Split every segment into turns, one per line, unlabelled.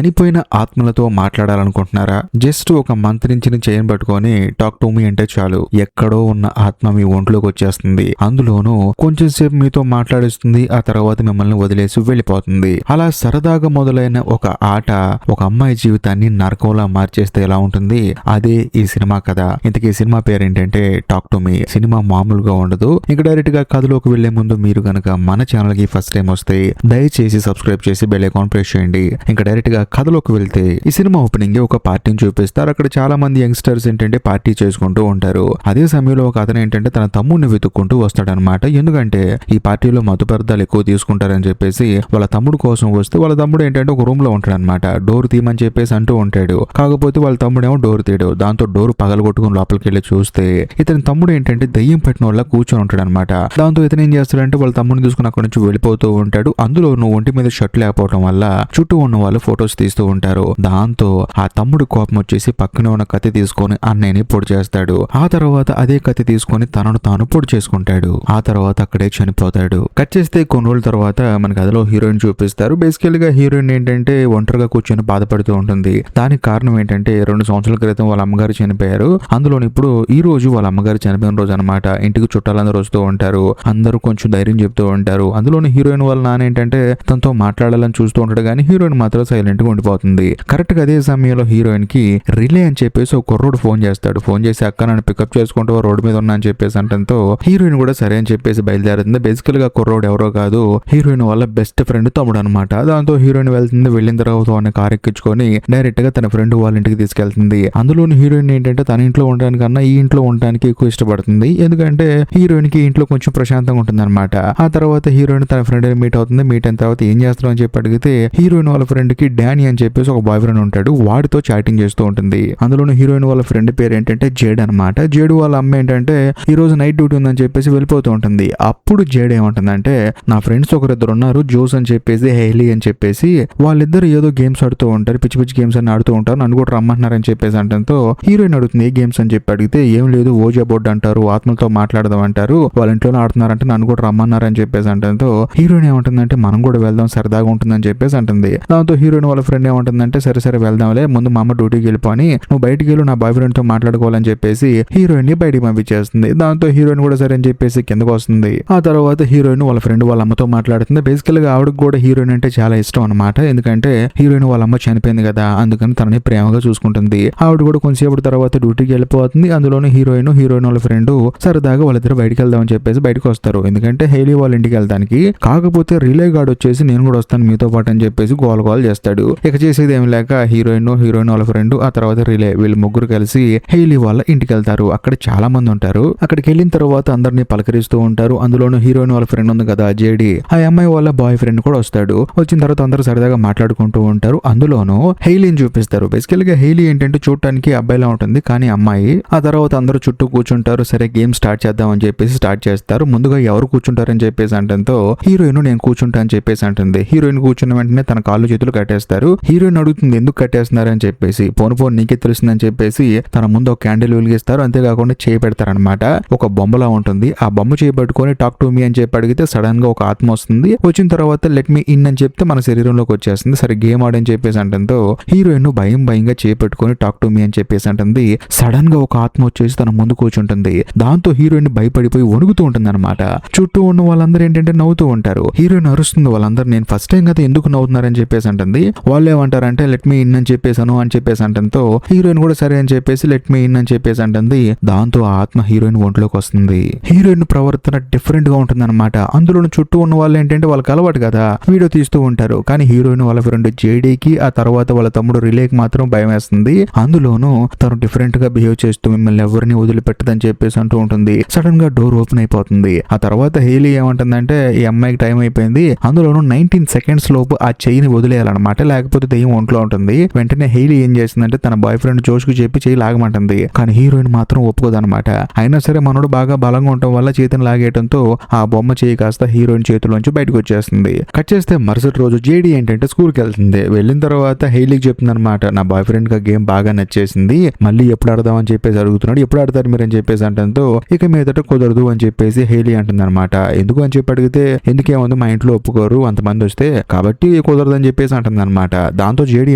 చనిపోయిన ఆత్మలతో మాట్లాడాలనుకుంటున్నారా? జస్ట్ ఒక మంత్రించిన చేయని పట్టుకొని టాక్ టు మీ అంటే చాలు ఎక్కడో ఉన్న ఆత్మ మీ ఒంట్లోకి వచ్చేస్తుంది. అందులోనూ కొంచెం సేపు మీతో మాట్లాడిస్తుంది, ఆ తర్వాత మిమ్మల్ని వదిలేసి వెళ్ళిపోతుంది. అలా సరదాగా మొదలైన ఒక ఆట ఒక అమ్మాయి జీవితాన్ని నరకంలా మార్చేస్తే ఎలా ఉంటుంది? అదే ఈ సినిమా కథ. ఇంతకీ ఈ సినిమా పేరు ఏంటంటే టాక్ టు మీ. సినిమా మామూలుగా ఉండదు. ఇంకా డైరెక్ట్ గా కథలోకి వెళ్లే ముందు మీరు గనక మన ఛానల్ కి ఫస్ట్ టైం వస్తే దయచేసి సబ్స్క్రైబ్ చేసి బెల్ ఐకాన్ ప్రెస్ చేయండి. ఇంకా డైరెక్ట్ గా కథలోకి వెళ్తే ఈ సినిమా ఓపెనింగ్ ఒక పార్టీని చూపిస్తారు. అక్కడ చాలా మంది యంగ్స్టర్స్ ఏంటంటే పార్టీ చేసుకుంటూ ఉంటారు. అదే సమయంలో ఒక అతను ఏంటంటే తన తమ్ముడిని వెతుక్కుంటూ వస్తాడనమాట. ఎందుకంటే ఈ పార్టీలో మత్తు పదార్థాలు ఎక్కువ తీసుకుంటారని చెప్పేసి వాళ్ళ తమ్ముడు కోసం వస్తే వాళ్ళ తమ్ముడు ఏంటంటే ఒక రూమ్ లో ఉంటాడనమాట. డోర్ తీయమని చెప్పేసి అంటూ ఉంటాడు. కాకపోతే వాళ్ళ తమ్ముడేమో డోర్ తీయడు. దాంతో డోర్ పగలగొట్టుకుని లోపలికి వెళ్ళి చూస్తే ఇతని తమ్ముడు ఏంటంటే దయ్యం పట్టిన వాళ్ళ కూర్చొని ఉంటాడు అనమాట. దాంతో ఇతను ఏం చేస్తాడంటే వాళ్ళ తమ్ముడిని తీసుకుని అక్కడి నుంచి వెళ్ళిపోతూ ఉంటాడు. అందులో ఒంటి మీద షర్ట్ లేకపోవడం వల్ల చుట్టూ ఉన్న వాళ్ళు ఫొటోస్ తీస్తూ ఉంటారు. దాంతో ఆ తమ్ముడు కోపం వచ్చేసి పక్కనే ఉన్న కత్తి తీసుకొని అన్నయ్యని పొడి చేస్తాడు. ఆ తర్వాత అదే కత్తి తీసుకొని తనను తాను పొడి చేసుకుంటాడు. ఆ తర్వాత అక్కడే చనిపోతాడు. కట్ చేస్తే కొన్ని రోజుల తర్వాత మనకి అదిలో హీరోయిన్ చూపిస్తారు. బేసికల్ గా హీరోయిన్ ఏంటంటే ఒంటరిగా కూర్చొని బాధపడుతూ ఉంటుంది. దానికి కారణం ఏంటంటే 2 సంవత్సరాల క్రితం వాళ్ళ అమ్మగారు చనిపోయారు. అందులో ఇప్పుడు ఈ రోజు వాళ్ళ అమ్మగారు చనిపోయిన రోజు అనమాట. ఇంటికి చుట్టాలందరూ వస్తూ ఉంటారు. అందరూ కొంచెం ధైర్యం చెప్తూ ఉంటారు. అందులోని హీరోయిన్ వాళ్ళ నాన్న ఏంటంటే తనతో మాట్లాడాలని చూస్తూ ఉంటాడు, కానీ హీరోయిన్ మాత్రం సైలెంట్ గా ఉండిపోతుంది. కరెక్ట్ గా అదే సమయంలో హీరోయిన్ కి రిలే అని చెప్పేసి ఒక కుర్రోడు ఫోన్ చేస్తాడు. ఫోన్ చేసి అక్క నన్ను పికప్ చేసుకుంటూ రోడ్డు మీద ఉన్నా అని చెప్పేసి అంటంతో హీరోయిన్ కూడా సరే అని చెప్పేసి బయలుదేరుతుంది. బేసికల్ గా కుర్రోడు ఎవరో కాదు, హీరోయిన్ వాళ్ళ బెస్ట్ ఫ్రెండ్ తమ్ముడు అనమాట. దాంతో హీరోయిన్ వెళ్తుంది. వెళ్ళిన తర్వాత కార్ ఎక్కించుకొని డైరెక్ట్ గా తన ఫ్రెండ్ వాళ్ళ ఇంటికి తీసుకెళ్తుంది. అందులోని హీరోయిన్ ఏంటంటే తన ఇంట్లో ఉండడానికన్నా ఈ ఇంట్లో ఉండడానికి ఎక్కువ ఇష్టపడుతుంది. ఎందుకంటే హీరోయిన్ కి ఇంట్లో కొంచెం ప్రశాంతంగా ఉంటుంది అనమాట. ఆ తర్వాత హీరోయిన్ తన ఫ్రెండ్ మీట్ అవుతుంది. మీట్ అయిన తర్వాత ఏం చేస్తారో అని చెప్పి అడిగితే హీరోయిన్ వాళ్ళ ఫ్రెండ్ కి డానీ అని చెప్పేసి ఒక బాయ్ ఫ్రెండ్ ఉంటాడు. వాడితో చాటింగ్ చేస్తూ ఉంటుంది. అందులోని హీరోయిన్ వాళ్ళ ఫ్రెండ్ పేరు ఏంటంటే జేడ్ అనమాట. జేడ్ వాళ్ళ అమ్మ ఏంటంటే ఈ రోజు నైట్ డ్యూటీ ఉందని చెప్పేసి వెళ్ళిపోతూ ఉంటుంది. అప్పుడు జేడ్ ఏమంటుందంటే నా ఫ్రెండ్స్ ఒకరిద్దరు ఉన్నారు, జోస్ అని చెప్పేసి హెయిలీ అని చెప్పేసి వాళ్ళిద్దరు ఏదో గేమ్స్ ఆడుతూ ఉంటారు, పిచ్చి పిచ్చి గేమ్స్ అని ఆడుతూ ఉంటారు, నన్ను కూడా రమ్మంటున్నారని చెప్పేసి అంటంతో హీరోయిన్ అడుగుతుంది ఏ గేమ్స్ అని చెప్పి అడిగితే ఏం లేదు ఓజా బోర్డ్ అంటారు, ఆత్మలతో మాట్లాడదాం అంటారు, వాళ్ళ ఇంట్లోనే ఆడుతున్నారంటే నన్ను కూడా రమ్మన్నారని చెప్పేసి అంటంతో హీరోయిన్ ఏమంటుందంటే మనం కూడా వెళ్దాం సరదాగా ఉంటుందని చెప్పేసి అంటుంది. దాంతో హీరోయిన్ వాళ్ళ ఫ్రెండ్ ఏమంటుందంటే సరే సరే వెళ్దాంలే, ముందు మా అమ్మ డ్యూటీకి వెళ్ళిపోని నువ్వు బయటికి వెళ్ళు నా బాయ్ ఫ్రెండ్ తో మాట్లాడుకోవాలని చెప్పేసి హీరోయిన్ ని బయటికి పంపించేస్తుంది. దాంతో హీరోయిన్ కూడా సరే అని చెప్పేసి కిందకు వస్తుంది. ఆ తర్వాత హీరోయిన్ వాళ్ళ ఫ్రెండ్ వాళ్ళ అమ్మతో మాట్లాడుతుంది. బేసికల్ గా ఆవిడకి కూడా హీరోయిన్ అంటే చాలా ఇష్టం అనమాట. ఎందుకంటే హీరోయిన్ వాళ్ళ అమ్మ చనిపోయింది కదా, అందుకని తనని ప్రేమగా చూసుకుంటుంది. ఆవిడ కూడా కొంచెంసేపు తర్వాత డ్యూటీకి వెళ్ళిపోతుంది. అందులోనే హీరోయిన్ వాళ్ళ ఫ్రెండ్ సరదాగా వాళ్ళిద్దరు బయటికి వెళ్దామని చెప్పేసి బయటకు వస్తారు. ఎందుకంటే హెయిలీ వాళ్ళ ఇంటికి వెళ్తానికి. కాకపోతే రిలే గార్డ్ వచ్చేసి నేను కూడా వస్తాను మీతో పాటు అని చెప్పేసి గోల్ గోల్ చేస్తాడు. ఇక చేసేది ఏమి లేక హీరోయిన్ వాళ్ళ ఫ్రెండ్ ఆ తర్వాత రిలే వీళ్ళు ముగ్గురు కలిసి హెయిలీ వాళ్ళ ఇంటికి వెళ్తారు. అక్కడ చాలా మంది ఉంటారు. అక్కడికి వెళ్ళిన తర్వాత అందరినీ పలకరిస్తూ ఉంటారు. అందులోనూ హీరోయిన్ వాళ్ళ ఫ్రెండ్ ఉంది కదా జేడి, ఆ అమ్మాయి వాళ్ళ బాయ్ ఫ్రెండ్ కూడా వస్తాడు. వచ్చిన తర్వాత అందరూ సరదాగా మాట్లాడుకుంటూ ఉంటారు. అందులోనూ హెయిలీని చూపిస్తారు. బేసికల్ గా హెయిలీ ఏంటంటే చూడటానికి అబ్బాయిలా ఉంటుంది, కానీ అమ్మాయి. ఆ తర్వాత అందరూ చుట్టూ కూర్చుంటారు. సరే గేమ్ స్టార్ట్ చేద్దాం అని చెప్పేసి స్టార్ట్ చేస్తారు. ముందుగా ఎవరు కూర్చుంటారని చెప్పేసి అంటంతో హీరోయిన్ నేను కూర్చుంటా అని చెప్పేసి అంటుంది. హీరోయిన్ కూర్చున్న వెంటనే తన కాళ్ళు చేతులు కట్టేస్తారు. హీరోయిన్ అడుగుతుంది ఎందుకు కట్టేస్తున్నారు అని చెప్పేసి. పోను నీకే తెలుస్తుందని చెప్పేసి తన ముందు ఒక క్యాండిల్ వెలిగిస్తారు. అంతేకాకుండా చేయి పెడతారనమాట. ఒక బొమ్మలా ఉంటుంది. ఆ బొమ్మ చేయబట్టుకొని టాక్ టు మీ అని చెప్పి అడిగితే సడన్ గా ఒక ఆత్మ వస్తుంది. వచ్చిన తర్వాత లెట్ మీ ఇన్ అని చెప్తే మన శరీరంలోకి వచ్చేస్తుంది. సరే గేమ్ ఆడని చెప్పేసి అంటంతో హీరోయిన్ భయంగా చేపెట్టుకొని టాక్ టు మీ అని చెప్పేసి అంటుంది. సడన్ గా ఒక ఆత్మ వచ్చేసి తన ముందు కూర్చుంటుంది. దాంతో హీరోయిన్ భయపడిపోయి వణుకుతూ ఉంటుంది అనమాట. చుట్టూ ఉన్న వాళ్ళందరూ ఏంటంటే నవ్వుతూ ఉంటారు. హీరోయిన్ అరుస్తుంది. వాళ్ళందరూ నేను ఫస్ట్ టైం కదా ఎందుకు నవ్వుతున్నారని చెప్పేసి అంటుంది. వాళ్ళు ఏమంటారంటే లెట్ మీ ఇన్ అని చెప్పేసాను అని చెప్పేసి అంటంతో హీరోయిన్ కూడా సరే అని చెప్పేసి లెట్ మీ ఇన్ అని చెప్పేసి అంటుంది. దాంతో ఆ ఆత్మ హీరోయిన్ ఒంట్లోకి వస్తుంది. హీరోయిన్ ప్రవర్తన డిఫరెంట్ గా ఉంటుంది అనమాట. అందులో చుట్టూ ఉన్న వాళ్ళు ఏంటంటే వాళ్ళకి అలవాటు కదా వీడియో తీస్తూ ఉంటారు. కానీ హీరోయిన్ వాళ్ళ ఫ్రెండ్ జేడీకి ఆ తర్వాత వాళ్ళ తమ్ముడు రిలేకి మాత్రం భయం వేస్తుంది. అందులోనూ తను డిఫరెంట్ గా బిహేవ్ చేస్తూ మిమ్మల్ని ఎవరిని వదిలిపెట్టదని చెప్పేసి అంటూ ఉంటుంది. సడన్ గా డోర్ ఓపెన్ అయిపోతుంది. ఆ తర్వాత హెయిలీ ఏమంటుందంటే ఈ అమ్మాయికి టైం అయిపోయింది, అందులోనూ 19 సెకండ్స్ లోపు ఆ చెయ్యిని వదిలేయాలన్నమాట, లేకపోతే దెయ్యం ఒంట్లో ఉంటుంది. వెంటనే హెయిలీ ఏం చేసిందంటే తన బాయ్ ఫ్రెండ్ జోష్ కు చెప్పి చెయ్యి లాగమంటుంది. కానీ హీరోయిన్ మాత్రం ఒప్పుకోదన్నమాట. అయినా సరే మనోడు బాగా బలంగా ఉండటం వల్ల చేతిని లాగేయడంతో ఆ బొమ్మ చేయి కాస్త హీరోయిన్ చేతిలోంచి బయటకు వచ్చేస్తుంది. కట్ చేస్తే మరుసటి రోజు జేడీ ఏంటంటే స్కూల్కి వెళ్తుంది. వెళ్ళిన తర్వాత హెయిలీకి చెప్తుంది అనమాట నా బాయ్ ఫ్రెండ్ గా గేమ్ బాగా నచ్చేసింది, మళ్ళీ ఎప్పుడు ఆడదాం అని చెప్పేసి అడుగుతున్నాడు. ఎప్పుడు ఆడతారు మీరు అని చెప్పేసి అంటంతో ఇక మీదట కుదరదు అని చెప్పేసి హెయిలీ అంటుంది అనమాట. ఎందుకు అని చెప్పి అడిగితే ఎందుకేముంది మా ఇంట్లో ఒప్పుకోరు అంతమంది వస్తే కాబట్టి కుదరదు అని చెప్పేసి అంటుంది అనమాట. అనమాట. దాంతో జేడీ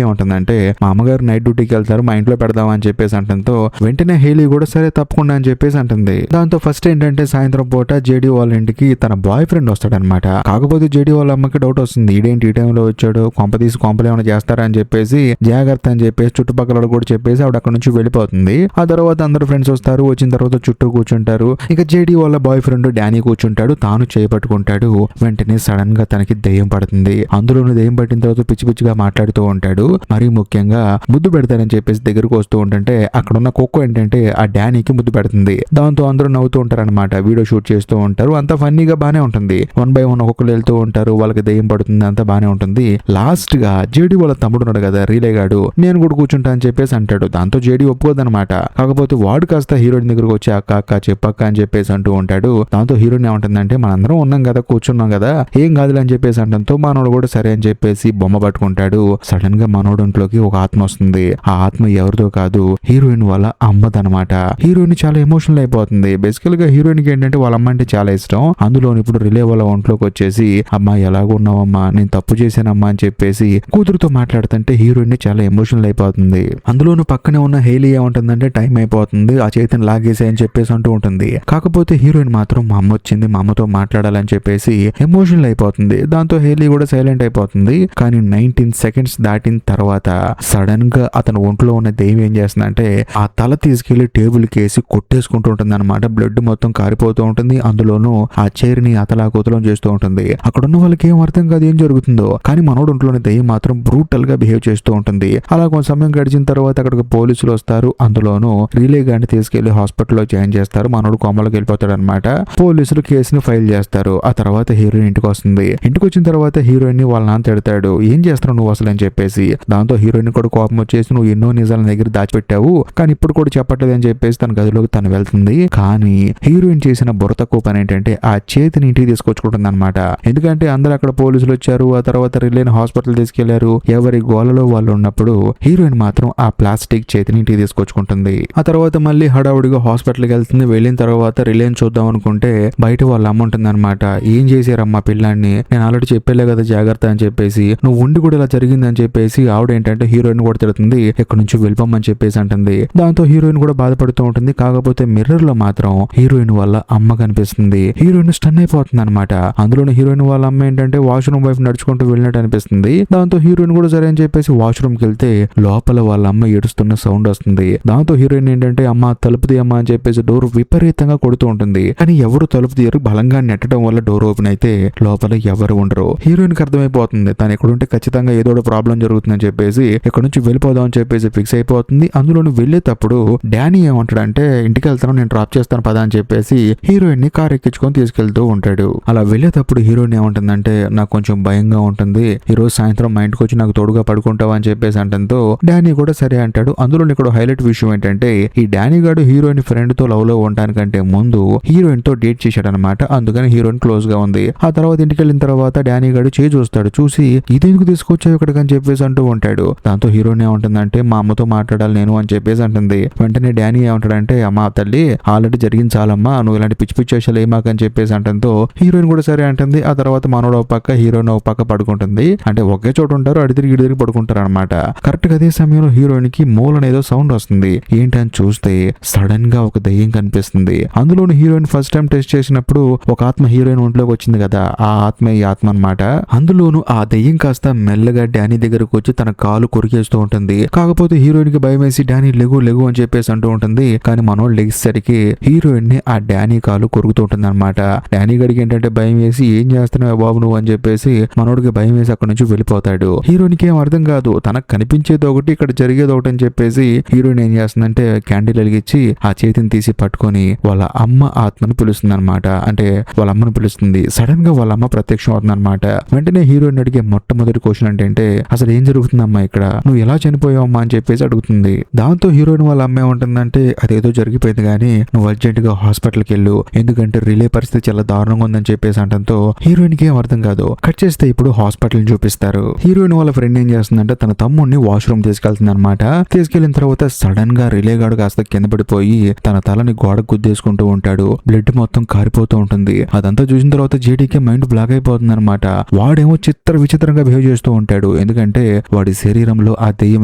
ఏమంటుందంటే మా అమ్మగారు నైట్ డ్యూటీకి వెళ్తారు, మా ఇంట్లో పెడదాం అని చెప్పేసి అంటంతో వెంటనే హేలీ కూడా సరే తప్పకుండా అని చెప్పేసి అంటుంది. దాంతో ఫస్ట్ ఏంటంటే సాయంత్రం పూట జేడీ వాళ్ళ ఇంటికి తన బాయ్ ఫ్రెండ్ వస్తాడనమాట. కాకపోతే జేడీ వాళ్ళ అమ్మకి డౌట్ వస్తుంది, ఈడేంటి ఈ టైంలో వచ్చాడు, కొంపతీసి కొంపలు ఏమైనా చేస్తారా అని చెప్పేసి జాగ్రత్త అని చెప్పేసి చుట్టుపక్కల కూడా చెప్పేసి ఆవిడ అక్కడ నుంచి వెళ్ళిపోతుంది. ఆ తర్వాత అందరు ఫ్రెండ్స్ వస్తారు, వచ్చిన తర్వాత చుట్టూ కూర్చుంటారు. ఇక జేడీ వాళ్ళ బాయ్ ఫ్రెండ్ డానీ కూర్చుంటాడు, తాను చేపట్టుకుంటాడు. వెంటనే సడన్ గా తనకి దెయ్యం పడుతుంది. అందులోనూ దెయ్యం పట్టిన తర్వాత పిచ్చి పిచ్చిగా మాట్లాడుతూ ఉంటాడు. మరీ ముఖ్యంగా ముద్దు పెడతానని చెప్పేసి దగ్గరకు వస్తూ ఉంటుంటే అక్కడ ఉన్న కుక్క ఏంటంటే ఆ డానీకి ముద్దు పెడుతుంది. దాంతో అందరూ నవ్వుతూ ఉంటారనమాట, వీడియో షూట్ చేస్తూ ఉంటారు. అంతా ఫన్నీగా బానే ఉంటుంది. 1 by 1 ఒక్కొక్కరు వెళ్తూ ఉంటారు, వాళ్ళకి దెయ్యం పడుతుంది, అంతా బానే ఉంటుంది. లాస్ట్ గా జేడీ వాళ్ళ తమ్ముడు ఉన్నాడు కదా రీలే గాడు, నేను కూడా కూర్చుంటా అని చెప్పేసి అంటాడు. దాంతో జేడీ ఒప్పుకోదనమాట. కాకపోతే వాడు కాస్త హీరోయిన్ దగ్గరకు వచ్చి అక్క అక్క చెప్పక్క అని చెప్పేసి అంటూ ఉంటాడు. దాంతో హీరోయిన్ ఏమంటుందంటే మనందరం ఉన్నాం కదా, కూర్చున్నాం కదా, ఏం కాదులే అని చెప్పేసి అంటంతో మనోడు కూడా సరే అని చెప్పేసి బొమ్మ పట్టుకుంటాడు. సడన్ గా మనోడంట్లోకి ఒక ఆత్మ వస్తుంది. ఆ ఆత్మ ఎవరితో కాదు, హీరోయిన్ వాళ్ళ అమ్మదనమాట. హీరోయిన్ చాలా ఎమోషనల్ అయిపోతుంది. బేసికల్ గా హీరోయిన్ కి ఏంటంటే వాళ్ళ అమ్మ అంటే చాలా ఇష్టం. అందులో ఇప్పుడు రిలే వాళ్ళ ఒంట్లోకి వచ్చేసి అమ్మా ఎలాగున్నావమ్మా, నేను తప్పు చేశానమ్మా అని చెప్పేసి కూతురుతో మాట్లాడుతుంటే హీరోయిన్ చాలా ఎమోషనల్ అయిపోతుంది. అందులోనూ పక్కనే ఉన్న హేలీ ఏమంటుందంటే టైం అయిపోతుంది, ఆ చేతిని లాగేసే అని చెప్పేసి అంటూ ఉంటుంది. కాకపోతే హీరోయిన్ మాత్రం మా అమ్మ వచ్చింది, మా అమ్మతో మాట్లాడాలని చెప్పేసి ఎమోషనల్ అయిపోతుంది. దాంతో హేలీ కూడా సైలెంట్ అయిపోతుంది. కానీ 19 seconds దాటిన తర్వాత సడన్ గా అతను ఒంట్లో ఉన్న దెయ్యం ఏం చేస్తుందంటే ఆ తల తీసుకెళ్లి టేబుల్ కేసి కొట్టేసుకుంటూ ఉంటుంది అనమాట. బ్లడ్ మొత్తం కారిపోతూ ఉంటుంది. అందులోనూ ఆ చైర్ ని అతలాకుతలం చేస్తూ ఉంటుంది. అక్కడ ఉన్న వాళ్ళకి ఏం అర్థం కాదు ఏం జరుగుతుందో. కానీ మనోడు ఒంట్లోని దెయ్యం మాత్రం బ్రూటల్ గా బిహేవ్ చేస్తూ ఉంటుంది. అలా కొంత సమయం గడిచిన తర్వాత అక్కడికి పోలీసులు వస్తారు. అందులోనూ రిలే గాని తీసుకెళ్లి హాస్పిటల్లో జాయిన్ చేస్తారు. మనోడు కోమలోకి వెళ్ళిపోతాడు అనమాట. పోలీసులు కేసుని ఫైల్ చేస్తారు. ఆ తర్వాత హీరోయిన్ ఇంటికి వస్తుంది. ఇంటికి వచ్చిన తర్వాత హీరోయిన్ ని వాళ్ళ నాన్న తిడతాడు, ఏం చేస్తున్నావు నువ్వు అసలు అని చెప్పేసి. దాంతో హీరోయిన్ కూడా కోపం వచ్చేసి నువ్వు ఎన్నో నిజాల దగ్గర దాచిపెట్టావు, కానీ ఇప్పుడు కూడా చెప్పట్లేదు అని చెప్పేసి తన గదిలోకి తను వెళ్తుంది. కానీ హీరోయిన్ చేసిన బుర్ర తక్కువ పని ఏంటంటే ఆ చేతిని ఇంటికి తీసుకొచ్చుకుంటుంది అనమాట. ఎందుకంటే అందరూ అక్కడ పోలీసులు వచ్చారు. ఆ తర్వాత రిలేని హాస్పిటల్ తీసుకెళ్లారు. ఎవరి గోలలో వాళ్ళు ఉన్నప్పుడు హీరోయిన్ మాత్రం ఆ ప్లాస్టిక్ చేతిని ఇంటికి తీసుకొచ్చుకుంటుంది. ఆ తర్వాత మళ్ళీ హడావుడిగా హాస్పిటల్కి వెళ్తుంది. వెళ్ళిన తర్వాత రిలేని చూద్దాం అనుకుంటే బయట వాళ్ళ అమ్మ ఉంటుంది అనమాట. ఏం చేశారమ్మా పిల్లాన్ని, నేను ఆల్రెడీ చెప్పేలే కదా జాగ్రత్త అని చెప్పేసి, నువ్వు ఉండి కూడా ఇలా జరిగిందని చెప్పేసి ఆవిడ ఏంటంటే హీరోయిన్ కూడా తిడుతుంది, ఇక్కడ నుంచి వెళ్ళిపోమని చెప్పేసి అంటుంది. దాంతో హీరోయిన్ కూడా బాధపడుతూ ఉంటుంది. కాకపోతే మిర్రర్ లో మాత్రం హీరోయిన్ వాళ్ళ అమ్మ కనిపిస్తుంది. హీరోయిన్ స్టన్ అయిపోతుంది అనమాట. అందులోని హీరోయిన్ వాళ్ళ అమ్మ ఏంటంటే వాష్రూమ్ వైపు నడుచుకుంటూ వెళ్ళినట్టు అనిపిస్తుంది. దాంతో హీరోయిన్ కూడా సరే అని చెప్పేసి వాష్రూమ్ కి వెళ్తే లోపల వాళ్ళ అమ్మ ఏడుస్తున్న సౌండ్ వస్తుంది. దాంతో హీరోయిన్ ఏంటంటే అమ్మ తలుపు తీయమ్మా అని చెప్పేసి డోర్ విపరీతంగా కొడుతూ ఉంటుంది. కానీ ఎవరు తలుపు తీయరు. బలంగా నెట్టడం వల్ల డోర్ ఓపెన్ అయితే లోపల ఎవరు ఉండరు. హీరోయిన్ కి అర్థమైపోతుంది తను ఎక్కడుంటే ఖచ్చితంగా ఏదో ప్రాబ్లం జరుగుతుందని చెప్పేసి ఇక్కడ నుంచి వెళ్ళిపోదాం అని చెప్పేసి ఫిక్స్ అయిపోతుంది. అందులోని వెళ్ళేటప్పుడు డానీ ఏమంటాడంటే ఇంటికి వెళ్తాను, నేను డ్రాప్ చేస్తాను పదా అని చెప్పేసి హీరోయిన్ ని కార్ ఎక్కించుకొని తీసుకెళ్తూ ఉంటాడు. అలా వెళ్ళేటప్పుడు హీరోయిన్ ఏమంటుందంటే నాకు కొంచెం భయంగా ఉంటుంది, ఈ రోజు సాయంత్రం మా ఇంటికి వచ్చి నాకు తోడుగా పడుకుంటావా అని చెప్పేసి అంటంతో డానీ కూడా సరే అంటాడు. అందులో ఇక్కడ హైలైట్ విషయం ఏంటంటే ఈ డానీ గాడు హీరోయిన్ ఫ్రెండ్ తో లవ్ లో ఉండడానికంటే ముందు హీరోయిన్ తో డేట్ చేశాడనమాట. అందుకని హీరోయిన్ క్లోజ్ గా ఉంది. ఆ తర్వాత ఇంటికి వెళ్ళిన తర్వాత డానీ గాడు చూస్తాడు. చూసి ఇదెందుకు తీసుకొచ్చావు ఇక్కడికి అని చెప్పేసి అంటూ ఉంటాడు. దాంతో హీరోయిన్ ఏమంటుందంటే మా అమ్మతో మాట్లాడాలి నేను అని చెప్పేసి అంటుంది. వెంటనే డానీ ఏమంటాడంటే అమ్మా తల్లి ఆల్రెడీ జరిగింది చాలమ్మా, నువ్వు ఇలాంటి పిచ్చి పిచ్చి విషయాలు ఏమాకని చెప్పేసి అంటంతో హీరోయిన్ కూడా సరే అంటుంది. ఆ తర్వాత మనోడు ఒక పక్క హీరోయిన్ ఒక పక్క పడుకుంటుంది. అంటే ఒకే చోట ఉంటారు, అడిదిరిగి పడుకుంటారు అనమాట. కరెక్ట్ గా అదే సమయంలో హీరోయిన్ కి మూలనేదో సౌండ్ వస్తుంది. ఏంటని చూస్తే సడన్ గా ఒక దయ్యం కనిపిస్తుంది. అందులోని హీరోయిన్ ఫస్ట్ టైం టెస్ట్ చేసినప్పుడు ఒక ఆత్మ హీరోయిన్ ఒంట్లోకి వచ్చింది కదా, ఆ ఆత్మ ఈ ఆత్మ అనమాట. అందులోను ఆ దయ్యం కాస్త మెల్లగా డానీ దగ్గరకు వచ్చి తన కాలు కొరికేస్తూ ఉంటుంది. కాకపోతే హీరోయిన్ కి భయం వేసి డానీ లెగు లెగు అని చెప్పేసి అంటూ ఉంటుంది. కానీ మనోడు లెగిసరికి హీరోయిన్ ని ఆ డానీ కాలు కొరుకుతూ ఉంటుంది అనమాట. డానీ గడికి ఏంటంటే భయం వేసి ఏం చేస్తున్నావు బాబు నువ్వు అని చెప్పేసి మనోడికి భయం వేసి అక్కడ నుంచి వెళ్ళిపోతాడు. హీరోయిన్ కి ఏం అర్థం కాదు, తనకు కనిపించేది ఒకటి ఇక్కడ జరిగేది ఒకటి అని చెప్పేసి హీరోయిన్ ఏం చేస్తుందంటే క్యాండిల్ వెలిగించి ఆ చేతిని తీసి పట్టుకొని వాళ్ళ అమ్మ ఆత్మని పిలుస్తుంది అనమాట. అంటే వాళ్ళ అమ్మని పిలుస్తుంది. సడన్ గా వాళ్ళ అమ్మ ప్రత్యక్షం అవుతుంది అనమాట. వెంటనే హీరోయిన్ అడిగే మొట్టమొదటి క్వశ్చన్ ఏంటంటే అసలు ఏం జరుగుతుందమ్మా ఇక్కడ, నువ్వు ఎలా చనిపోయావమ్మా అని చెప్పేసి అడుగుతుంది. దాంతో హీరోయిన్ వాళ్ళ అమ్మ ఏమంటుందంటే అదేదో జరిగిపోయింది కానీ నువ్వు అర్జెంట్ గా హాస్పిటల్కి వెళ్ళు, ఎందుకంటే రిలే పరిస్థితి చాలా దారుణంగా ఉందని చెప్పేసి అంటంతో హీరోయిన్ కి ఏం అర్థం కాదు. కట్ చేస్తే ఇప్పుడు హాస్పిటల్ చూపిస్తారు. హీరోయిన్ వాళ్ళ ఫ్రెండ్ ఏం చేస్తుందంటే తన తమ్ముడిని వాష్రూమ్ తీసుకెళ్తుంది అనమాట. తీసుకెళ్లిన తర్వాత సడన్ గా రిలే గాడు కాస్త కింద పడిపోయి తన తలని గోడ గుద్దేసుకుంటూ ఉంటాడు. బ్లడ్ మొత్తం కారిపోతూ ఉంటుంది. అదంతా చూసిన తర్వాత జేడీకి మైండ్ బ్లాక్ అయిపోతుంది అనమాట. వాడేమో విచిత్రంగా బిహేవ్ చేస్తూ ఉంటాడు. ఉంటాడు, ఎందుకంటే వాడి శరీరంలో ఆ దెయ్యం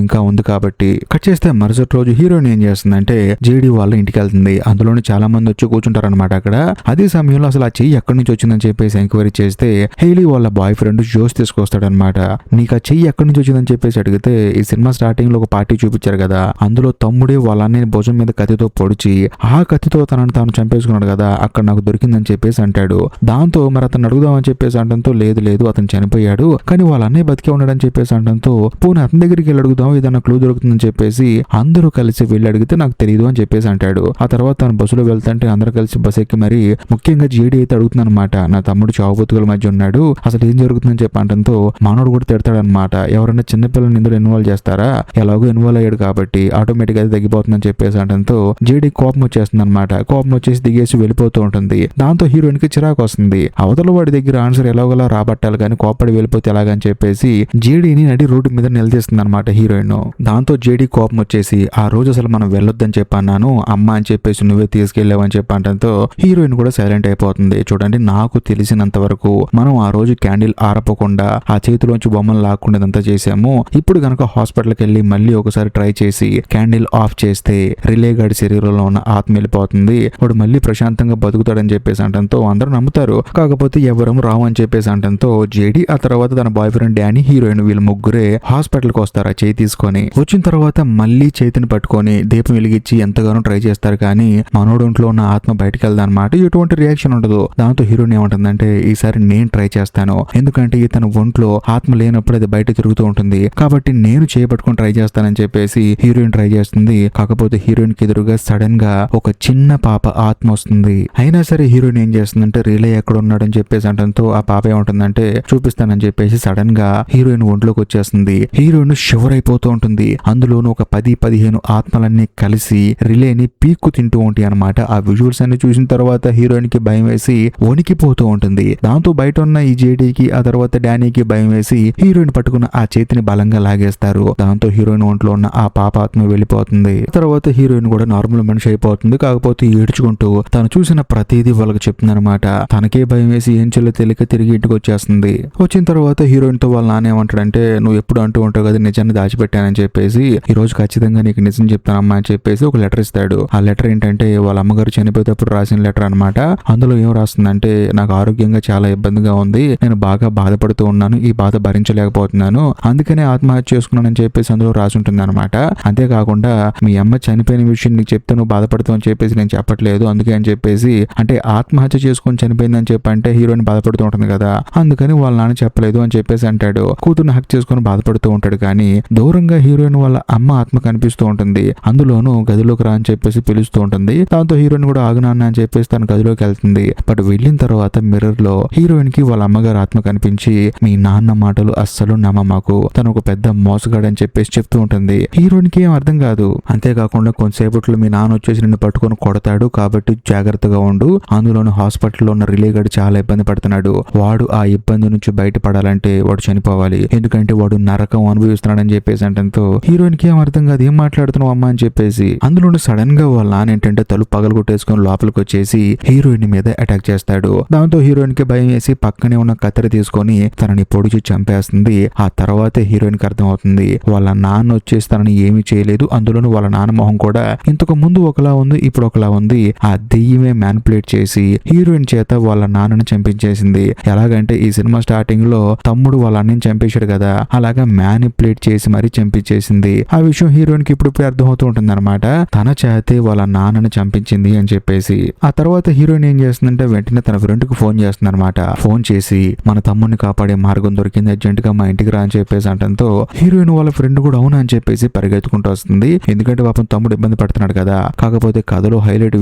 ఇంకా ఉంది కాబట్టి. కట్ చేస్తే మరుసటి రోజు హీరోయిన్ ఏం చేస్తుందంటే జేడీ వాళ్ళ ఇంటికి వెళ్తుంది. అందులోని చాలా మంది వచ్చి కూర్చుంటారు అనమాట అక్కడ. అదే సమయంలో అసలు ఆ చెయ్యి ఎక్కడి నుంచి వచ్చిందని చెప్పేసి ఎంక్వైరీ చేస్తే హెయిలీ వాళ్ళ బాయ్ ఫ్రెండ్ జోస్ తీసుకొస్తాడనమాట. నీకు ఆ చెయ్యి ఎక్కడి నుంచి వచ్చిందని చెప్పేసి అడిగితే ఈ సినిమా స్టార్టింగ్ లో ఒక పార్టీ చూపించారు కదా, అందులో తమ్ముడే వాళ్ళ అన్నయ్య భుజం మీద కత్తితో పొడిచి ఆ కత్తితో తనను తాను చంపేసుకున్నాడు కదా, అక్కడ నాకు దొరికిందని చెప్పేసి అంటాడు. దాంతో మరి అతను అడుగుదామని చెప్పేసి అంటంతో లేదు లేదు అతను చనిపోయాడు, కానీ వాళ్ళ అన్నయ్య బతికే ఉన్నాడని చెప్పేసి అంటంతో పోనీ అతని దగ్గరికి వెళ్ళి అడుగుదాం ఏదైనా క్లూ దొరుకుతుందని చెప్పేసి అందరూ కలిసి వెళ్ళి అడిగితే నాకు తెలియదు అని చెప్పేసి అంటాడు. ఆ తర్వాత తను బస్సులో వెళ్తుంటే అందరూ కలిసి బస్ ఎక్కి మరి ముఖ్యంగా జేడీ అయితే అడుగుతుందన్నమాట, నా తమ్ముడు చావు బతుకుల మధ్య ఉన్నాడు, అసలు ఏం జరుగుతుందని చెప్పి అంటంతో మనోడు కూడా తిడతాడనమాట, ఎవరైనా చిన్నపిల్లల్ని ఇందులో ఇన్వాల్వ్ చేస్తారా, ఎలాగో ఇన్వాల్వ్ అయ్యాడు కాబట్టి ఆటోమేటిక్ అయితే తగ్గిపోతుందని చెప్పేసి అంటంతో జేడీ కోపం వచ్చేస్తుంది అనమాట. కోపం వచ్చేసి దిగేసి వెళ్ళిపోతూ ఉంటుంది. దాంతో హీరోయిన్ కి చిరాకు వస్తుంది. అవతల వాడి దగ్గర ఆన్సర్ ఎలాగోలా రాబట్టాలి కానీ కోపడి వెళ్ళిపోతే ఎలాగని చెప్పేసి జేడీని నడి రోడ్డు మీద నిలదీస్తుంది అనమాట హీరోయిన్. దాంతో జేడీ కోపం వచ్చేసి ఆ రోజు అసలు మనం వెళ్ళొద్దని చెప్పన్నాను అమ్మ అని చెప్పేసి నువ్వే తీసుకెళ్లావని చెప్పంటంతో హీరోయిన్ కూడా సైలెంట్ అయిపోతుంది. చూడండి నాకు తెలిసినంత వరకు మనం ఆ రోజు క్యాండిల్ ఆరపోకుండా ఆ చేతిలోంచి బొమ్మలు లాక్కుండా ఇదంతా చేసాము. ఇప్పుడు గనక హాస్పిటల్కి వెళ్ళి మళ్ళీ ఒకసారి ట్రై చేసి క్యాండిల్ ఆఫ్ చేస్తే రిలే గాడి శరీరంలో ఉన్న ఆత్మ వెళ్ళిపోతుంది, వాడు మళ్ళీ ప్రశాంతంగా బతుకుతాడని చెప్పేసి అంటంతో అందరూ నమ్ముతారు. కాకపోతే ఎవరము రావు అని చెప్పేసి అంటంతో జేడీ ఆ తర్వాత తన బాయ్ ఫ్రెండ్ డానీ హీరోయిన్ వీళ్ళు ముగ్గురే హాస్పిటల్ కి వస్తారు. ఆ చేయి తీసుకొని వచ్చిన తర్వాత మళ్ళీ చేతిని పట్టుకొని దీపం వెలిగించి ఎంతగానో ట్రై చేస్తారు కానీ మనోడొంట్లో ఉన్న ఆత్మ బయటకు వెళ్దన్నమాట. ఎటువంటి రియాక్షన్ ఉండదు. దాంతో హీరోయిన్ ఏమంటుందంటే ఈసారి నేను ట్రై చేస్తాను, ఎందుకంటే ఇతను ఒంట్లో ఆత్మ లేనప్పుడు అది బయట తిరుగుతూ ఉంటుంది కాబట్టి నేను చేపట్టుకొని ట్రై చేస్తానని చెప్పేసి హీరోయిన్ ట్రై చేస్తుంది. కాకపోతే హీరోయిన్ కి ఎదురుగా సడన్ గా ఒక చిన్న పాప ఆత్మ వస్తుంది. అయినా సరే హీరోయిన్ ఏం చేస్తుందంటే రిలే ఎక్కడ ఉన్నాడని చెప్పేసి అంటంతో ఆ పాప ఏమంటుందంటే చూపిస్తానని చెప్పేసి సడన్ గా హీరోయిన్ ఒంట్లోకి వచ్చేస్తుంది. హీరోయిన్ షివర్ అయిపోతూ ఉంటుంది. అందులోనూ ఒక 10-15 ఆత్మలన్నీ కలిసి రిలేని పీక్కు తింటూ ఉంటాయి అనమాట. ఆ విజువల్స్ అన్ని చూసిన తర్వాత హీరోయిన్ కి భయం వేసి వణికిపోతూ ఉంటుంది. దాంతో బయట ఉన్న ఈ జేడీకి ఆ తర్వాత డానీకి భయం వేసి హీరోయిన్ పట్టుకున్న ఆ చేతిని బలంగా లాగేస్తారు. దాంతో హీరోయిన్ ఒంట్లో ఉన్న ఆ పాప ఆత్మ వెళ్ళిపోతుంది. తర్వాత హీరోయిన్ కూడా నార్మల్ మనిషి అయిపోతుంది. కాకపోతే ఏడ్చుకుంటూ తను చూసిన ప్రతిదీ వాళ్ళకి చెప్తుంది అనమాట. తనకే భయం వేసి ఏం చెల్లో తెలియక తిరిగి ఇంటికి వచ్చేస్తుంది. వచ్చిన తర్వాత హీరోయిన్ తో వాళ్ళ నాన్న ఏమంటాడంటే నువ్వు ఎప్పుడు అంటూ ఉంటావు కదా నిజాన్ని దాచిపెట్టానని చెప్పేసి, ఈ రోజు ఖచ్చితంగా నీకు నిజం చెప్తానమ్మా అని చెప్పేసి ఒక లెటర్ ఇస్తాడు. ఆ లెటర్ ఏంటంటే వాళ్ళ అమ్మగారు చనిపోయేటప్పుడు రాసిన లెటర్ అనమాట. అందులో ఏం రాస్తుందంటే నాకు ఆరోగ్యంగా చాలా ఇబ్బందిగా ఉంది, నేను బాగా బాధపడుతూ ఉన్నాను, ఈ బాధ భరించలేకపోతున్నాను, అందుకనే ఆత్మహత్య చేసుకున్నానని చెప్పేసి అందులో రాసుంటుంది అనమాట. అంతేకాకుండా మీ అమ్మ చనిపోయిన విషయం నీకు చెప్తే నువ్వు బాధపడతావు అని చెప్పేసి నేను చెప్పట్లేదు, అందుకే అని చెప్పేసి అంటే ఆత్మహత్య చేసుకుని చనిపోయిందని చెప్పంటే హీరోయిన్ బాధపడుతూ ఉంటుంది కదా, అందుకని వాళ్ళ నాన్న చెప్పలేదు అని చెప్పేసి అంటాడు. కూతుర్ని హక్ చేసుకుని బాధపడుతూ ఉంటాడు కానీ దూరంగా హీరోయిన్ వాళ్ళ అమ్మ ఆత్మ కనిపిస్తూ ఉంటుంది. అందులోనూ గదిలోకి రా అని చెప్పేసి పిలుస్తూ ఉంటుంది. దాంతో హీరోయిన్ కూడా ఆగునాన్న అని చెప్పేసి తన గదిలోకి వెళ్తుంది. బట్ వెళ్ళిన తర్వాత మిర్రర్ లో హీరోయిన్ కి వాళ్ళ అమ్మగారు ఆత్మ కనిపించి మీ నాన్న మాటలు అస్సలు నమ్మమాకు, తను ఒక పెద్ద మోసగాడు అని చెప్పేసి చెప్తూ ఉంటుంది. హీరోయిన్ కి ఏం అర్థం కాదు. అంతేకాకుండా కొంతసేపట్లో మీ నాన్న వచ్చేసి నిన్ను పట్టుకొని కొడతాడు కాబట్టి జాగ్రత్తగా ఉండు, అందులోనూ హాస్పిటల్లో ఉన్న రిలే గాడు చాలా ఇబ్బంది పడుతున్నాడు, వాడు ఆ ఇబ్బంది నుంచి బయటపడాలంటే వాడు చనిపోవాలి, ఎందుకంటే వాడు నరకం అనుభవిస్తున్నాడని చెప్పేసి అంటంతో హీరోయిన్ కి ఏం అర్థం కాదు, ఏం మాట్లాడుతున్నావు అమ్మా అని చెప్పేసి. అందులోనూ సడన్ గా వాళ్ళ నాన్న ఏంటంటే తలుపు పగలు కొట్టేసుకొని లోపలికి వచ్చేసి హీరోయిన్ మీద అటాక్ చేస్తాడు. దాంతో హీరోయిన్ కి భయం వేసి పక్కనే ఉన్న కత్తెర తీసుకొని తనని పొడిచి చంపేస్తుంది. ఆ తర్వాతే హీరోయిన్ కి అర్థం అవుతుంది వాళ్ళ నాన్న వచ్చేసి తనని ఏమీ చేయలేదు, అందులోనూ వాళ్ళ నాన్న మొహం కూడా ఇంతకు ముందు ఒకలా ఉంది ఇప్పుడు ఒకలా ఉంది, ఆ దెయ్యమే మ్యానిపులేట్ చేసి హీరోయిన్ చేత వాళ్ళ నాన్నని చంపించేసింది. ఎలాగంటే ఈ సినిమా స్టార్టింగ్ లో తమ్ముడు వాళ్ళ అన్నని చంపేశాడు కదా, అలాగా మ్యానిపులేట్ చేసి మరీ చంపించేసింది. ఆ విషయం హీరోయిన్ కి ఇప్పుడు అర్థమవుతూ ఉంటుంది అనమాట, తన చేతే వాళ్ళ నాన్నని చంపించింది అని చెప్పేసి. ఆ తర్వాత హీరోయిన్ ఏం చేస్తుందంటే వెంటనే తన ఫ్రెండ్ కు ఫోన్ చేస్తుంది అనమాట. ఫోన్ చేసి మన తమ్ముడిని కాపాడే మార్గం దొరికింది, అర్జెంట్ గా మా ఇంటికి రా అని చెప్పేసి అంటంతో హీరోయిన్ వాళ్ళ ఫ్రెండ్ కూడా అవునా అని చెప్పేసి పరిగెత్తుకుంటూ వస్తుంది. ఎందుకంటే పాపం తమ్ముడు ఇబ్బంది పడుతున్నాడు కదా. కాకపోతే కథలో హైలైట్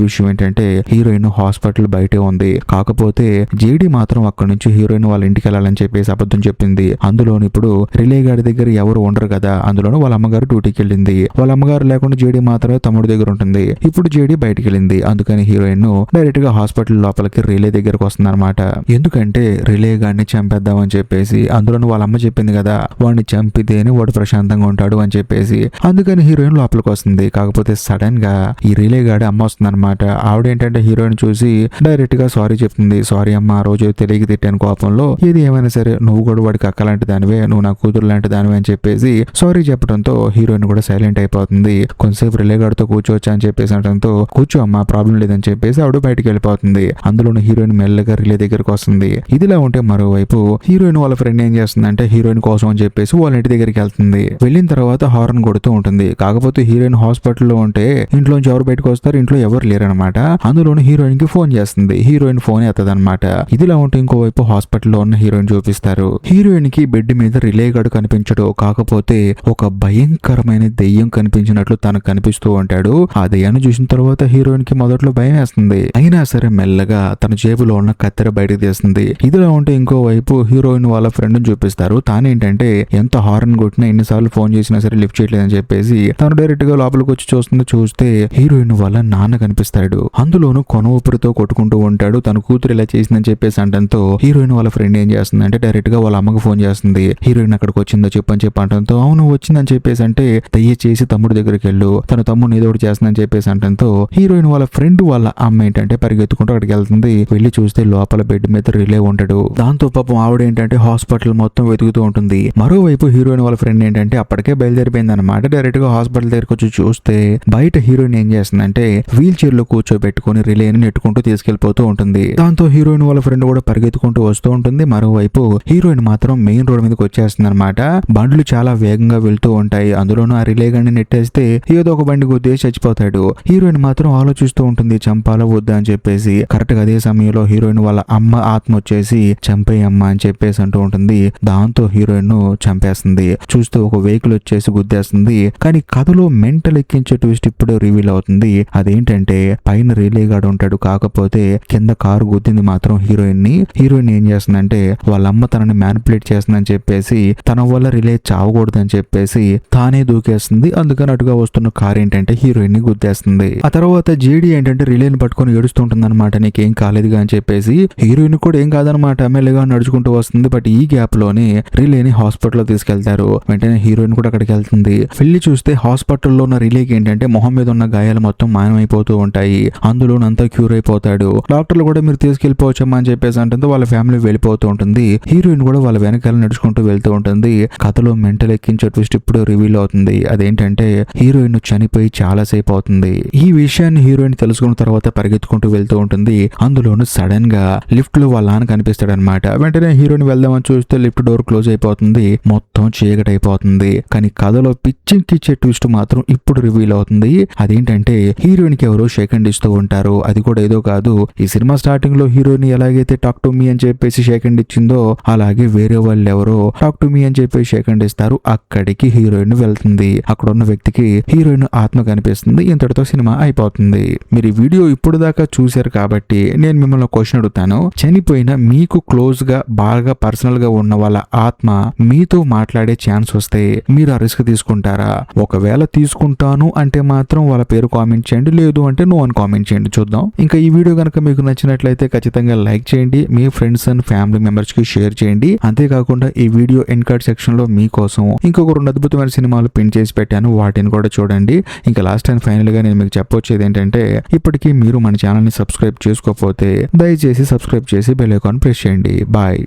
విషయం ఏంటంటే హీరోయిన్ హాస్పిటల్ బయటే ఉంది. కాకపోతే జేడీ మాత్రం అక్కడి నుంచి హీరోయిన్ వాళ్ళ ఇంటికి వెళ్ళాలని చెప్పేసి అబద్ధం చెప్పింది. అందులోని ఇప్పుడు రిలే గాడి దగ్గర ఎవరు ఉండరు కదా, అందులోనూ వాళ్ళ అమ్మగారు డ్యూటీకి వెళ్ళింది. వాళ్ళ అమ్మగారు లేకుండా జేడీ మాత్రమే తమ్ముడు దగ్గర ఉంటుంది. ఇప్పుడు జేడీ బయటికి వెళ్ళింది, అందుకని హీరోయిన్ డైరెక్ట్ గా హాస్పిటల్ లోపలికి రిలే దగ్గరకు వస్తుంది అనమాట. ఎందుకంటే రిలే గాడిని చంపేద్దామని చెప్పేసి, అందులోనూ వాళ్ళ అమ్మ చెప్పింది కదా వాడిని చంపితేనే వాడు ప్రశాంతంగా ఉంటాడు అని చెప్పేసి, అందుకని హీరోయిన్ లోపలికి వస్తుంది. కాకపోతే సడన్ గా ఈ రిలే గాడి అమ్మ వస్తుంది అనమాట. ఆవిడేంటంటే హీరోయిన్ చూసి డైరెక్ట్ గా సారీ చెప్తుంది. సారీ అమ్మ, ఆ రోజు తెలియక తిట్టాను కోపంలో, ఏది ఏమైనా సరే నువ్వు కూడా వాడికి అక్కలాంటి దానివే, నువ్వు నా కూతురు లాంటి దానివే అని చెప్పేసి సారీ చెప్పడంతో హీరోయిన్ కూడా సైలెంట్ అయిపోతుంది. కొంతసేపు రిలేగాడితో కూర్చోవచ్చా అని చెప్పేసి అనడంతో కూర్చో అమ్మా ప్రాబ్లం లేదని చెప్పేసి ఆవిడ బయటికి వెళ్ళిపోతుంది. అందులోని హీరోయిన్ మెల్లగా రిలే దగ్గరకు వస్తుంది. ఇదిలా ఉంటే మరోవైపు హీరోయిన్ వాళ్ళ ఫ్రెండ్ ఏం చేస్తుందంటే హీరోయిన్ కోసం అని చెప్పేసి వాళ్ళ ఇంటి దగ్గరికి వెళ్తుంది. వెళ్ళిన తర్వాత హార్న్ కొడుతూ ఉంటుంది. కాకపోతే హీరోయిన్ హాస్పిటల్లో ఉంటే ఇంట్లోంచి ఎవరు బయటకు వస్తారు, ఇంట్లో ఎవరు లేరనమాట. అందులోని హీరోయిన్ కి ఫోన్ చేస్తుంది. హీరోయిన్ ఫోన్ ఎత్తదనమాట. ఇదిలా ఉంటే ఇంకోవైపు హాస్పిటల్లో ఉన్న హీరోయిన్ చూపిస్తారు. హీరోయిన్ కి బెడ్ మీద రిలే గడు కనిపించడు. కాకపోతే ఒక భయంకరమైన దెయ్యం కనిపించినట్లు తనకు కనిపిస్తూ ఉంటాడు. ఆ దెయ్యాన్ని చూసిన తర్వాత హీరోయిన్ కి మొదట్లో భయం వేస్తుంది. అయినా సరే మెల్లగా తన జేబులో ఉన్న కత్తెర బయటకు తీస్తుంది. ఇదిలా ఉంటే ఇంకోవైపు హీరోయిన్ వాళ్ళ ఫ్రెండ్ చూపిస్తారు. తానేంటంటే ఎంత హార్న్ కొట్టినా ఎన్నిసార్లు ఫోన్ చేసినా సరే లిఫ్ట్ చేయలేదని చెప్పేసి తను డైరెక్ట్ గా లోపలికి వచ్చి చూస్తే హీరోయిన్ వాళ్ళ నాన్న కనిపిస్తాడు. అందులోనూ కొన ఊపిరితో కొట్టుకుంటూ ఉంటాడు. తన కూతురు ఇలా చేసిందని చెప్పేసి అంటంతో హీరోయిన్ వాళ్ళ ఫ్రెండ్ ఏం చేస్తుందంటే డైరెక్ట్ గా వాళ్ళ అమ్మకి ఫోన్ చేస్తుంది. హీరోయిన్ అక్కడికి వచ్చిందో చెప్పని చెప్పంటంతో అవును వచ్చిందని చెప్పేసి అంటే దయచేసి తమ్ముడు దగ్గరికి వెళ్ళు, తన తమ్ముడు ఏదో ఒకటి చేస్తుందని చెప్పేసి అంటంతో హీరోయిన్ వాళ్ళ ఫ్రెండ్ వాళ్ళ అమ్మ ఏంటంటే పరిగెత్తుకుంటూ అక్కడికి వెళ్తుంది. వెళ్ళి చూస్తే లోపల బెడ్ మీద రిలే ఉంటాడు. దాంతో పాపం ఆవిడ ఏంటంటే హాస్పిటల్ మొత్తం వెతుకుతూ ఉంటుంది. మరోవైపు హీరోయిన్ వాళ్ళ ఫ్రెండ్ ఏంటంటే అప్పటికే బయలుదేరిపోయింది అనమాట. డైరెక్ట్ గా హాస్పిటల్ దగ్గరకు వచ్చి చూస్తే బయట హీరోయిన్ ఏం చేస్తుందంటే వీల్ చైర్ లో కూర్చోబెట్టుకుని రిలేని నెట్టుకుంటూ తీసుకెళ్లిపోతూ ఉంటుంది. దాంతో హీరోయిన్ వాళ్ళ ఫ్రెండ్ కూడా పరిగెత్తుకుంటూ వస్తూ ఉంటుంది. మరోవైపు హీరోయిన్ మాత్రం మెయిన్ రోడ్ మీదకి వచ్చేస్తుంది అనమాట. బండ్లు చాలా వేగంగా వెళ్తూ ఉంటాయి. అందులోనూ ఆ రిలే గండి నెట్టేస్తే ఏదో ఒక బండి గుద్దేసి చచ్చిపోతాడు. హీరోయిన్ మాత్రం ఆలోచిస్తూ ఉంటుంది చంపాలా వద్దా అని చెప్పేసి. కరెక్ట్ గా అదే సమయంలో హీరోయిన్ వాళ్ళ అమ్మ ఆత్మ వచ్చేసి చంపేయమ్మ అని చెప్పేసి అంటూ ఉంటుంది. దాంతో హీరోయిన్ ను చంపేస్తుంది. చూస్తే ఒక వెహికల్ వచ్చేసి గుద్దేస్తుంది. కానీ కథలో మెంటల్ ఎక్కించే ట్విస్ట్ ఇప్పుడే రివీల్ అవుతుంది. అదేంటంటే పైన రిలే గాడు ఉంటాడు, కాకపోతే కింద కారు గుద్దింది మాత్రం హీరోయిన్ ని. హీరోయిన్ ఏం చేస్తుందంటే వాళ్ళ అమ్మ తనని మ్యానిపులేట్ చేస్తుందని చెప్పేసి తన వల్ల రిలే చావకూడదని చెప్పేసి తానే దూకేస్తుంది. అందుకని అటుగా వస్తున్న కార్ ఏంటంటే హీరోయిన్ ని గుద్దేస్తుంది. ఆ తర్వాత జేడీ ఏంటంటే రిలేని పట్టుకొని ఏడుస్తుంటుంది అనమాట, నీకేం కాలేదుగా అని చెప్పేసి. హీరోయిన్ కూడా ఏం కాదనమాట, ఎమ్మెల్యేగా నడుచుకుంటూ వస్తుంది. బట్ ఈ గ్యాప్ లోనే రిలేని హాస్పిటల్ లో తీసుకెళ్తారు. వెంటనే హీరోయిన్ కూడా అక్కడికి వెళ్తుంది. వెళ్ళి చూస్తే హాస్పిటల్లో ఉన్న రిలేకి ఏంటంటే మొహం మీద ఉన్న గాయాలు మొత్తం మాయమైపోతూ ఉంటాయి. అందులోనంతా క్యూర్ అయిపోతాడు. డాక్టర్లు కూడా మీరు తీసుకెళ్లిపోవచ్చమ్మా అని చెప్పేసి అంటే వాళ్ళ ఫ్యామిలీ వెళ్ళిపోతూ ఉంటుంది. హీరోయిన్ కూడా వాళ్ళ వెనకాల నడుచుకుంటూ వెళ్తూ ఉంటుంది. కథలో మెంటల్ ఎక్కించే ట్విస్ట్ ఇప్పుడు రివీల్ అవుతుంది. అదేంటంటే హీరోయిన్ చనిపోయి చాలా సేపు అవుతుంది. ఈ విషయాన్ని హీరోయిన్ తెలుసుకున్న తర్వాత పరిగెత్తుకుంటూ వెళ్తూ ఉంటుంది. అందులోనూ సడన్ గా లిఫ్ట్ లో వాళ్ళ నాన్న కనిపిస్తాడనమాట. వెంటనే హీరోయిన్ వెళ్దామని చూస్తే లిఫ్ట్ డోర్ క్లోజ్ అయిపోతుంది. మొత్తం చీకటైపోతుంది. కానీ కథలో పిచ్చెక్కిచ్చే ట్విస్ట్ మాత్రం ఇప్పుడు రివీల్ అవుతుంది. అదేంటంటే హీరోయిన్ కి ఎవరో షేక్ హ్యాండ్ ఇస్తూ ఉంటారు. అది కూడా ఏదో కాదు, ఈ సినిమా స్టార్టింగ్ లో హీరోయిన్ ఎలాగైతే టాక్ టు మీ అని చెప్పేసి షేక్ హ్యాండ్ ఇచ్చిందో అలాగే వేరే వాళ్ళు ఎవరో టాక్ టు మీ అని చెప్పేసి షేక్ హ్యాండ్ ఇస్తారు. అక్కడికి హీరోయిన్ వెళ్తుంది. అక్కడ ఉన్న వ్యక్తికి హీరోయిన్ ఆత్మ కనిపిస్తుంది. ఇంతటితో సినిమా అయిపోతుంది. మీరు ఈ వీడియో ఇప్పుడు దాకా చూశారు కాబట్టి నేను మిమ్మల్ని క్వశ్చన్ అడుగుతాను. చనిపోయిన మీకు క్లోజ్ గా బాగా పర్సనల్ గా ఉన్న వాళ్ళ ఆత్మ మీతో మాట్లాడే ఛాన్స్ వస్తే మీరు ఆ రిస్క్ తీసుకుంటారా? ఒకవేళ తీసుకుంటాను అంటే మాత్రం వాళ్ళ పేరు కామెంట్ చేయండి, లేదు అంటే నో అని కామెంట్ చేయండి, చూద్దాం. ఇంకా ఈ వీడియో కనుక మీకు నచ్చినట్లయితే ఖచ్చితంగా లైక్ చేయండి, మీ ఫ్రెండ్స్ అండ్ ఫ్యామిలీ మెంబర్స్ కి షేర్ చేయండి. అంతేకాకుండా ఈ వీడియో ఎండ్ కార్డ్ సెక్షన్ లో మీకోసం ఇంకొక 2 అద్భుతమైన సినిమాలు పిన్ చేసి పెట్టాను, వాటిని కూడా చూడండి. ఇంకా లాస్ట్ అండ్ ఫైనల్ గా నేను మీకు చెప్పొచ్చేది ఏంటంటే ఇప్పటికీ మీరు మన ఛానల్ ని సబ్స్క్రైబ్ చేసుకోకపోతే దయచేసి సబ్స్క్రైబ్ చేసి బెల్ ఐకాన్ ప్రెస్ చేయండి. బాయ్.